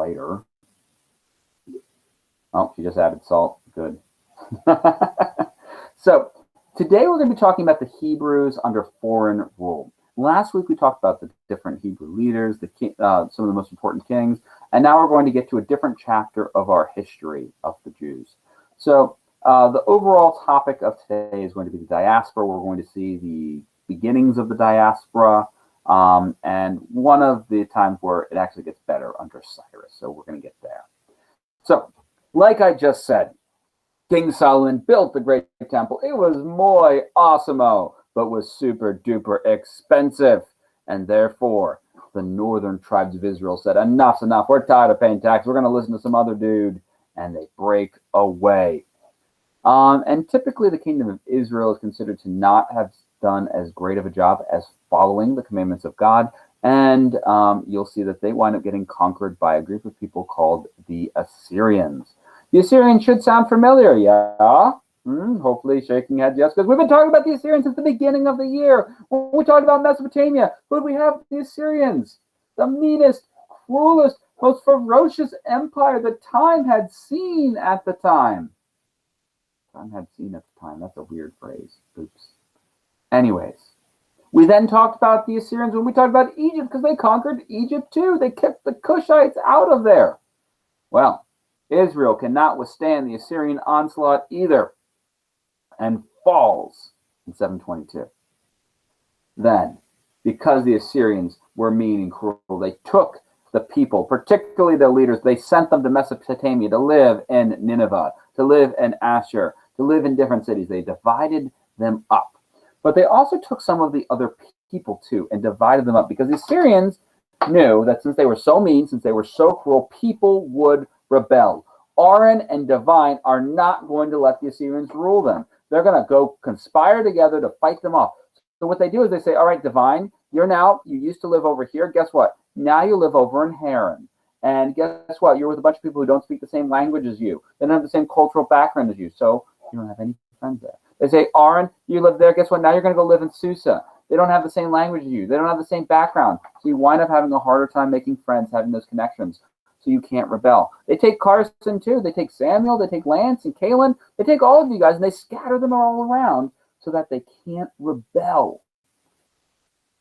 lighter. Oh, she just added salt. Good. So today we're going to be talking about the Hebrews under foreign rule. Last week we talked about the different Hebrew leaders, some of the most important kings, and now we're going to get to a different chapter of our history of the Jews. So the overall topic of today is going to be the diaspora. We're going to see the beginnings of the diaspora, and one of the times where it actually gets better under Cyrus. So we're going to get there. So, like I just said, King Solomon built the great temple. It was muy awesome-o, but was super duper expensive. And therefore, the northern tribes of Israel said, enough's enough. We're tired of paying tax. We're going to listen to some other dude. And they break away. And typically, the kingdom of Israel is considered to not have done as great of a job as following the commandments of God. And you'll see that they wind up getting conquered by a group of people called the Assyrians. The Assyrians should sound familiar, yeah? Hopefully shaking heads, yes, because we've been talking about the Assyrians since the beginning of the year. When we talked about Mesopotamia, who did we have? The Assyrians. The meanest, cruelest, most ferocious empire that time had seen at the time. Time had seen at the time. That's a weird phrase. Oops. Anyways, we then talked about the Assyrians when we talked about Egypt, because they conquered Egypt too. They kept the Cushites out of there. Well, Israel cannot withstand the Assyrian onslaught either, and falls in 722. Then, because the Assyrians were mean and cruel, they took the people, particularly their leaders, they sent them to Mesopotamia to live in Nineveh, to live in Ashur, to live in different cities. They divided them up. But they also took some of the other people too and divided them up, because the Assyrians knew that since they were so mean, since they were so cruel, people would rebel. Aaron and Divine are not going to let the Assyrians rule them. They're going to go conspire together to fight them off. So what they do is they say, all right, Divine, you used to live over here. Guess what? Now you live over in Haran. And guess what? You're with a bunch of people who don't speak the same language as you. They don't have the same cultural background as you. So you don't have any friends there. They say, Aaron, you live there. Guess what? Now you're going to go live in Susa. They don't have the same language as you. They don't have the same background. So you wind up having a harder time making friends, having those connections. So you can't rebel. They take Carson too. They take Samuel. They take Lance and Kalen. They take all of you guys and they scatter them all around so that they can't rebel.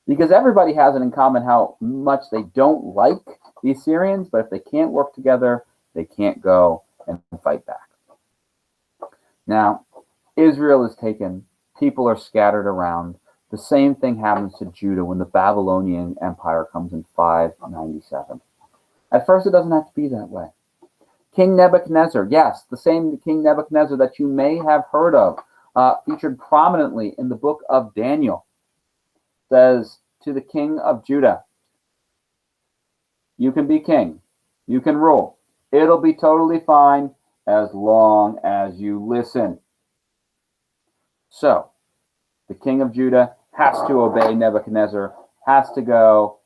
Because everybody has it in common how much they don't like the Assyrians, but if they can't work together, they can't go and fight back. Now, Israel is taken. People are scattered around. The same thing happens to Judah when the Babylonian Empire comes in 597. At first, it doesn't have to be that way. King Nebuchadnezzar, yes, the same King Nebuchadnezzar that you may have heard of, featured prominently in the book of Daniel, says to the king of Judah, you can be king, you can rule. It'll be totally fine as long as you listen. So, the king of Judah has to obey Nebuchadnezzar, has to go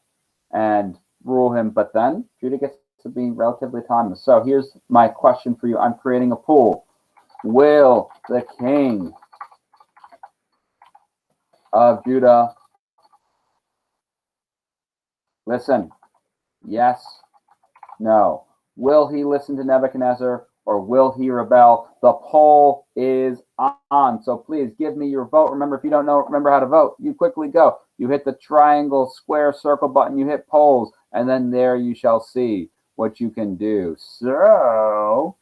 and rule him, but then Judah gets to be relatively autonomous. So here's my question for you. I'm creating a poll. Will the king of Judah listen? Yes, no. Will he listen to Nebuchadnezzar or will he rebel? The poll is on. So please give me your vote. Remember, if you don't remember how to vote, you quickly go. You hit the triangle, square, circle button, you hit polls, and then there you shall see what you can do. So,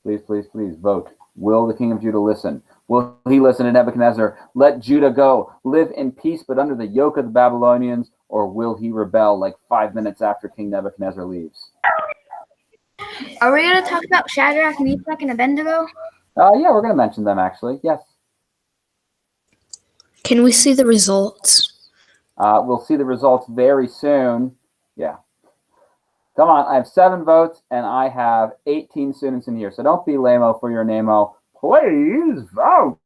please vote. Will the king of Judah listen? Will he listen to Nebuchadnezzar? Let Judah go, live in peace but under the yoke of the Babylonians, or will he rebel like 5 minutes after King Nebuchadnezzar leaves? Are we going to talk about Shadrach, Meshach, and Abednego? Yeah, we're going to mention them actually. Yes. Can we see the results? We'll see the results very soon. Yeah. Come on, I have 7 votes and I have 18 students in here. So don't be lame-o for your name-o. Please vote.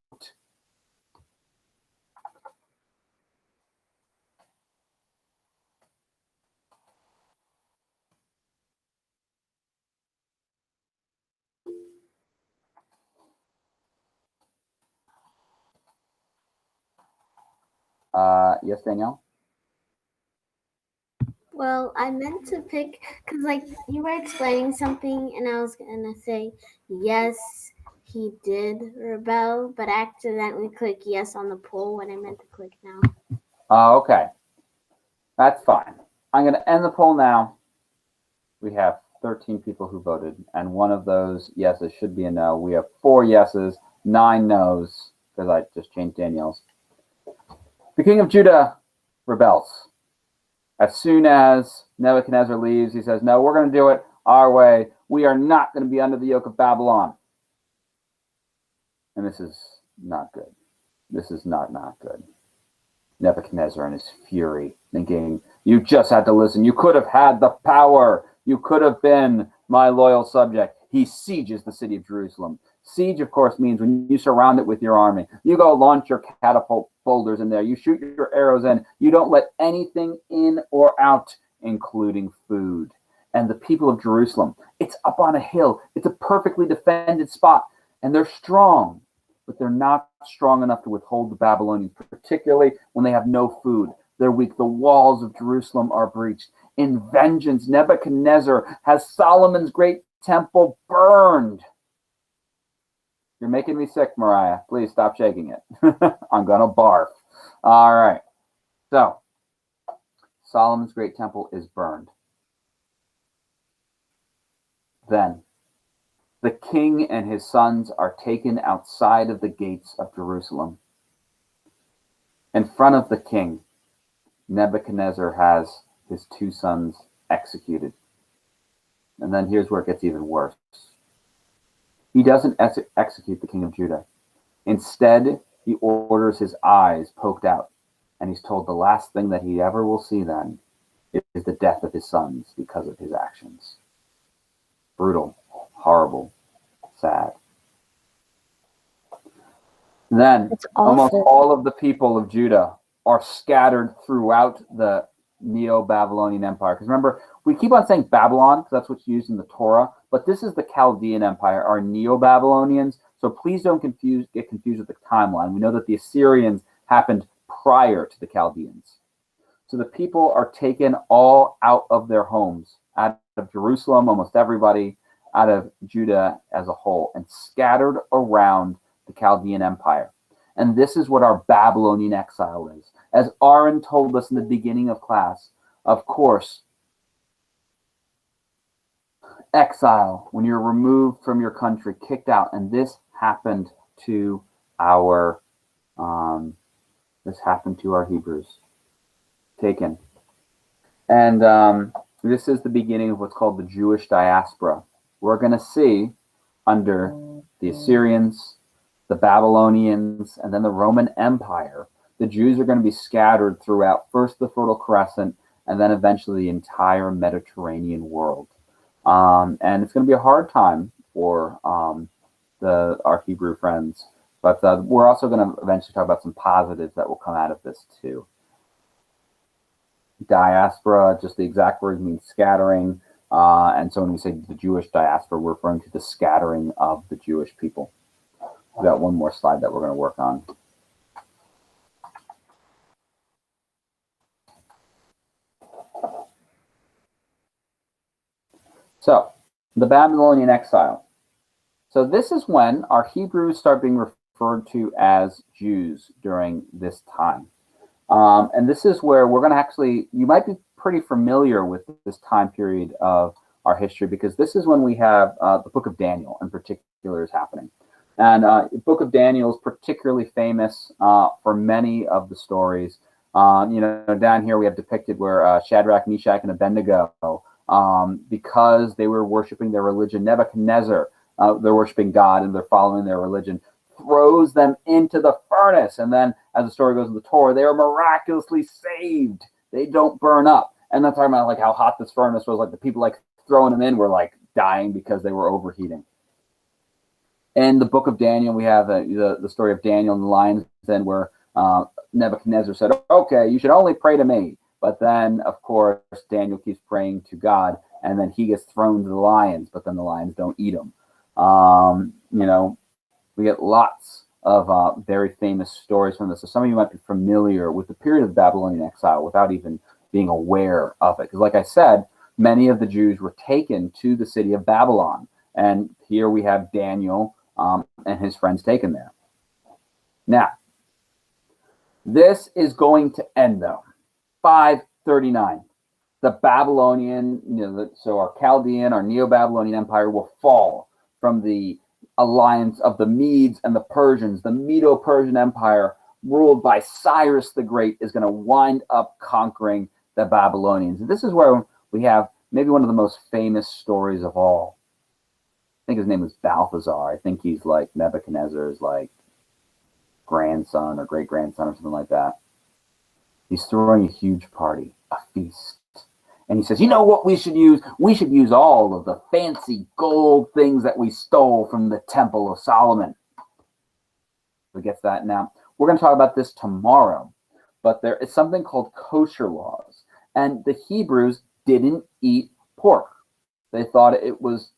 Yes, Danielle? Well, I meant to pick because, like, you were explaining something, and I was gonna say yes, he did rebel, but I accidentally clicked yes on the poll when I meant to click no. Okay. That's fine. I'm going to end the poll now. We have 13 people who voted, and one of those yeses should be a no. We have 4 yeses, 9 no's, because I just changed Danielle's. The king of Judah rebels. As soon as Nebuchadnezzar leaves, he says, no, we're going to do it our way. We are not going to be under the yoke of Babylon. And this is not good. This is not good. Nebuchadnezzar in his fury, thinking, you just had to listen. You could have had the power. You could have been my loyal subject. He sieges the city of Jerusalem. Siege, of course, means when you surround it with your army. You go launch your catapult boulders in there. You shoot your arrows in. You don't let anything in or out, including food. And the people of Jerusalem, it's up on a hill. It's a perfectly defended spot. And they're strong, but they're not strong enough to withhold the Babylonians, particularly when they have no food. They're weak. The walls of Jerusalem are breached. In vengeance, Nebuchadnezzar has Solomon's great temple burned. You're making me sick, Mariah. Please stop shaking it. I'm going to barf. All right. So, Solomon's great temple is burned. Then, the king and his sons are taken outside of the gates of Jerusalem. In front of the king, Nebuchadnezzar has his 2 sons executed. And then here's where it gets even worse. He doesn't execute the king of Judah. Instead, he orders his eyes poked out. And he's told the last thing that he ever will see then is the death of his sons because of his actions. Brutal, horrible, sad. Then, almost all of the people of Judah are scattered throughout the Neo-Babylonian Empire. Because remember, we keep on saying Babylon, because that's what's used in the Torah, but this is the Chaldean Empire, our Neo-Babylonians. So please don't get confused with the timeline. We know that the Assyrians happened prior to the Chaldeans. So the people are taken all out of their homes, out of Jerusalem, almost everybody, out of Judah as a whole, and scattered around the Chaldean Empire. And this is what our Babylonian exile is. As Aaron told us in the beginning of class, of course, exile, when you're removed from your country, kicked out, and this happened to our Hebrews, taken. And this is the beginning of what's called the Jewish diaspora. We're going to see under the Assyrians, the Babylonians, and then the Roman Empire, the Jews are going to be scattered throughout first the Fertile Crescent and then eventually the entire Mediterranean world. And it's going to be a hard time for our Hebrew friends. But we're also going to eventually talk about some positives that will come out of this too. Diaspora, just the exact word means scattering. And so when we say the Jewish diaspora, we're referring to the scattering of the Jewish people. We've got one more slide that we're going to work on. So, the Babylonian exile. So this is when our Hebrews start being referred to as Jews during this time. And this is where we're going to actually, you might be pretty familiar with this time period of our history, because this is when we have the book of Daniel in particular is happening. And the book of Daniel is particularly famous for many of the stories. Down here we have depicted where Shadrach, Meshach, and Abednego, because they were worshiping their religion, Nebuchadnezzar, they're worshiping God and they're following their religion, throws them into the furnace. And then, as the story goes in the Torah, they are miraculously saved. They don't burn up. And that's talking about like how hot this furnace was. Like the people like throwing them in were like dying because they were overheating. In the book of Daniel, we have the story of Daniel and the lions, then where Nebuchadnezzar said, okay, you should only pray to me. But then, of course, Daniel keeps praying to God, and then he gets thrown to the lions, but then the lions don't eat him. We get lots of very famous stories from this. So some of you might be familiar with the period of the Babylonian exile without even being aware of it. Because like I said, many of the Jews were taken to the city of Babylon. And here we have Daniel and his friends taken there. Now, this is going to end, though. 539. The Babylonian, so our Chaldean, our Neo-Babylonian Empire will fall from the alliance of the Medes and the Persians. The Medo-Persian Empire, ruled by Cyrus the Great, is going to wind up conquering the Babylonians. And this is where we have maybe one of the most famous stories of all. I think his name was Balthazar. I think he's like Nebuchadnezzar's like grandson or great-grandson or something like that. He's throwing a huge party, a feast. And he says, you know what we should use? We should use all of the fancy gold things that we stole from the Temple of Solomon. We get that now. We're going to talk about this tomorrow. But there is something called kosher laws. And the Hebrews didn't eat pork. They thought it was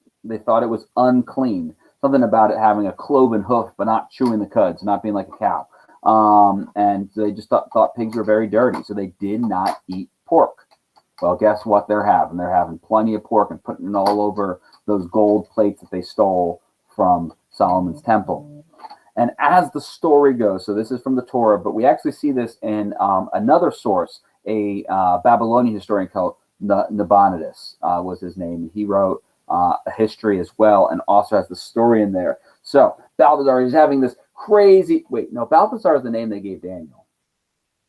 unclean. Something about it having a cloven hoof, but not chewing the cuds, not being like a cow. And they just thought pigs were very dirty. So they did not eat pork. Well, guess what they're having? They're having plenty of pork and putting it all over those gold plates that they stole from Solomon's temple. And as the story goes, so this is from the Torah, but we actually see this in another source, a Babylonian historian called Nabonidus was his name. He wrote a history as well and also has the story in there. So Balthazar is having this crazy, Balthazar is the name they gave Daniel,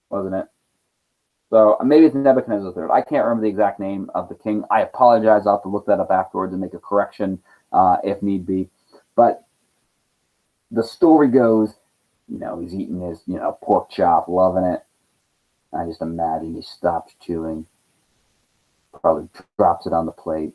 wasn't it? So maybe it's Nebuchadnezzar III. I can't remember the exact name of the king. I apologize. I'll have to look that up afterwards and make a correction if need be. But the story goes, he's eating his, pork chop, loving it. I just imagine he stops chewing, probably drops it on the plate.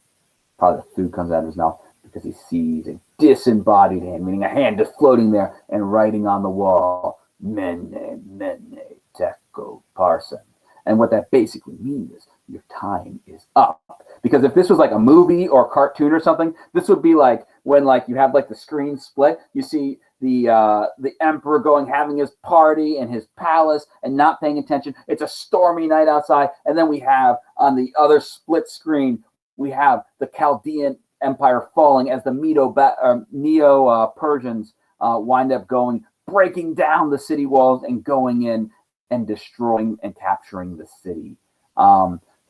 Probably the food comes out of his mouth because he sees a disembodied hand, meaning a hand just floating there and writing on the wall, Mene, Mene, Tekel, Parson. And what that basically means is your time is up. Because if this was like a movie or a cartoon or something, this would be like when you have like the screen split. You see the emperor having his party in his palace and not paying attention. It's a stormy night outside. And then we have on the other split screen, we have the Chaldean Empire falling as the Neo-Persians wind up breaking down the city walls and going in and destroying and capturing the city.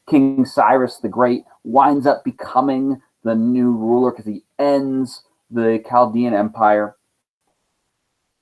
King Cyrus the Great winds up becoming the new ruler because he ends the Chaldean Empire.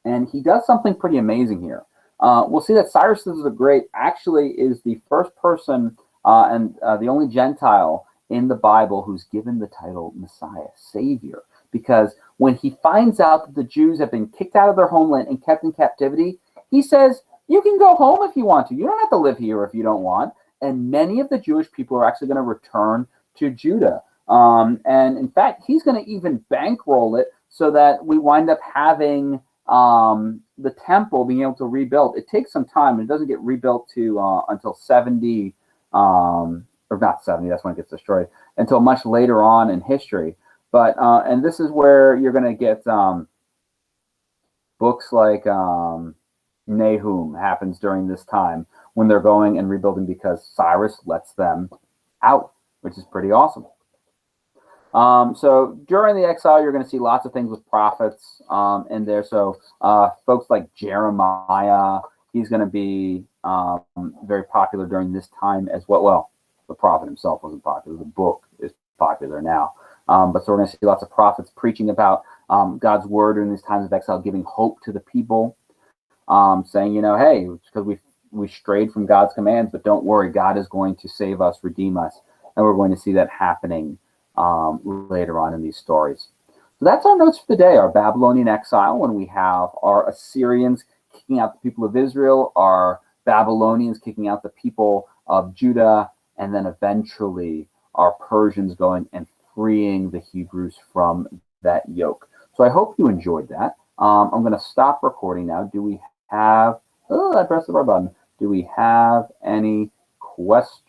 And he does something pretty amazing here. We'll see that Cyrus the Great actually is the first person and the only Gentile in the Bible who's given the title Messiah, Savior. Because when he finds out that the Jews have been kicked out of their homeland and kept in captivity, he says, you can go home if you want to. You don't have to live here if you don't want. And many of the Jewish people are actually going to return to Judah. And in fact, he's going to even bankroll it so that we wind up having the temple being able to rebuild. It takes some time. It doesn't get rebuilt until 70, or not 70, that's when it gets destroyed, until much later on in history. But and this is where you're going to get books like Nahum happens during this time when they're going and rebuilding because Cyrus lets them out, which is pretty awesome. So during the exile, you're going to see lots of things with prophets in there. So folks like Jeremiah, he's going to be very popular during this time as well. Well, the prophet himself wasn't popular. The book is popular now. But so we're going to see lots of prophets preaching about God's word during these times of exile, giving hope to the people. Saying, hey, it's because we strayed from God's commands, but don't worry, God is going to save us, redeem us. And we're going to see that happening later on in these stories. So that's our notes for the day, our Babylonian exile, when we have our Assyrians kicking out the people of Israel, our Babylonians kicking out the people of Judah, and then eventually our Persians going and freeing the Hebrews from that yoke. So I hope you enjoyed that. I'm going to stop recording now. Do we have, I pressed the wrong button. Do we have any questions?